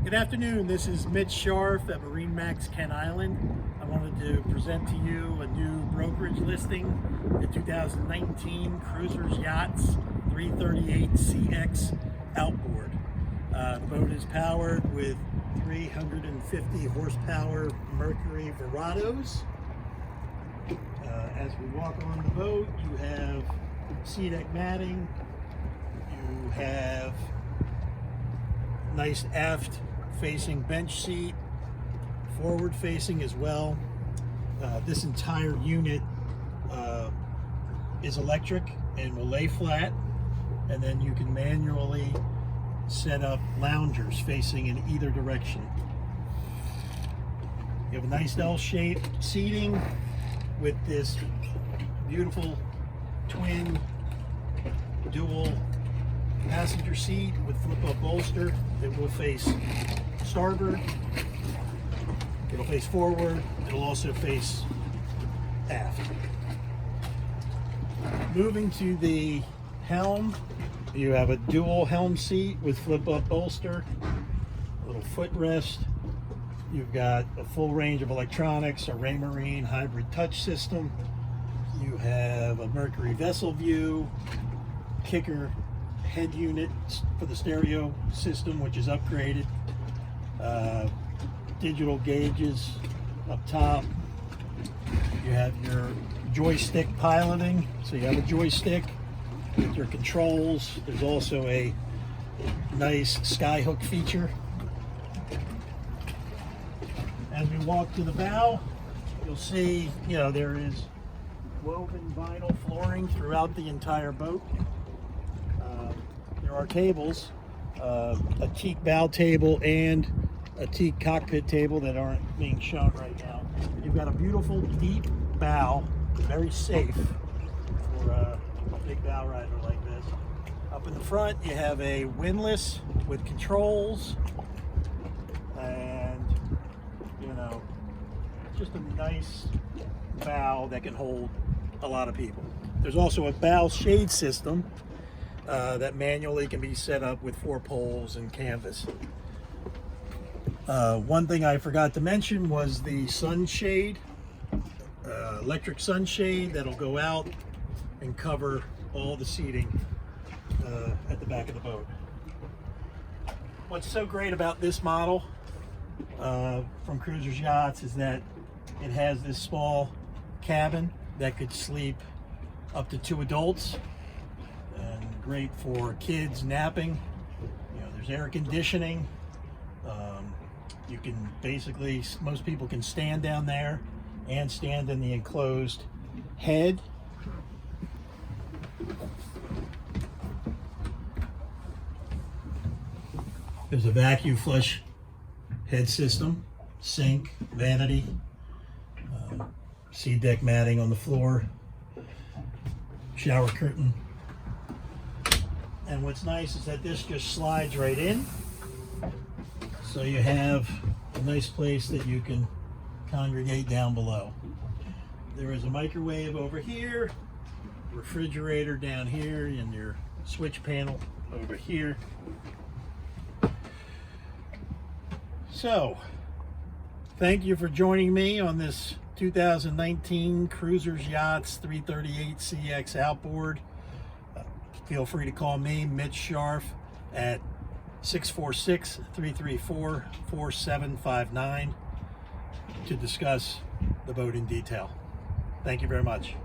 Good afternoon, this is Mitch Scharf at MarineMax Kent Island. I wanted to present to you a new brokerage listing, the 2019 Cruisers Yachts 338CX outboard. The boat is powered with 350 horsepower Mercury Verados. As we walk on the boat, you have SeaDeck matting, you have nice aft facing bench seat, forward facing as well. This entire unit is electric and will lay flat, and then you can manually set up loungers facing in either direction. You have a nice L-shaped seating with this beautiful twin dual passenger seat with flip-up bolster that will face starboard, it'll face forward, it'll also face aft. Moving to the helm, you have a dual helm seat with flip-up bolster, a little footrest. You've got a full range of electronics, a Raymarine hybrid touch system. You have a Mercury vessel view, kicker head unit for the stereo system, which is upgraded. Digital gauges up top. You have your joystick piloting, so you have a joystick with your controls. There's also a nice Skyhook feature. As we walk to the bow, you'll see, there is woven vinyl flooring throughout the entire boat. There are tables, a teak bow table and a teak cockpit table that aren't being shown right now. You've got a beautiful deep bow, very safe for a big bow rider like this. Up in the front, you have a windlass with controls, and just a nice bow that can hold a lot of people. There's also a bow shade system that manually can be set up with 4 poles and canvas. One thing I forgot to mention was the sunshade, electric sunshade that'll go out and cover all the seating at the back of the boat. What's so great about this model from Cruisers Yachts is that it has this small cabin that could sleep up to 2 adults, and great for kids napping. There's air conditioning. You can basically, most people can stand down there and stand in the enclosed head. There's a vacuum flush head system, sink, vanity, SeaDeck matting on the floor, shower curtain. And what's nice is that this just slides right in. So you have a nice place that you can congregate down below. There is a microwave over here, refrigerator down here, and your switch panel over here. So, thank you for joining me on this 2019 Cruisers Yachts 338CX outboard. Feel free to call me, Mitch Scharf, at 646-334-4759 to discuss the boat in detail. Thank you very much.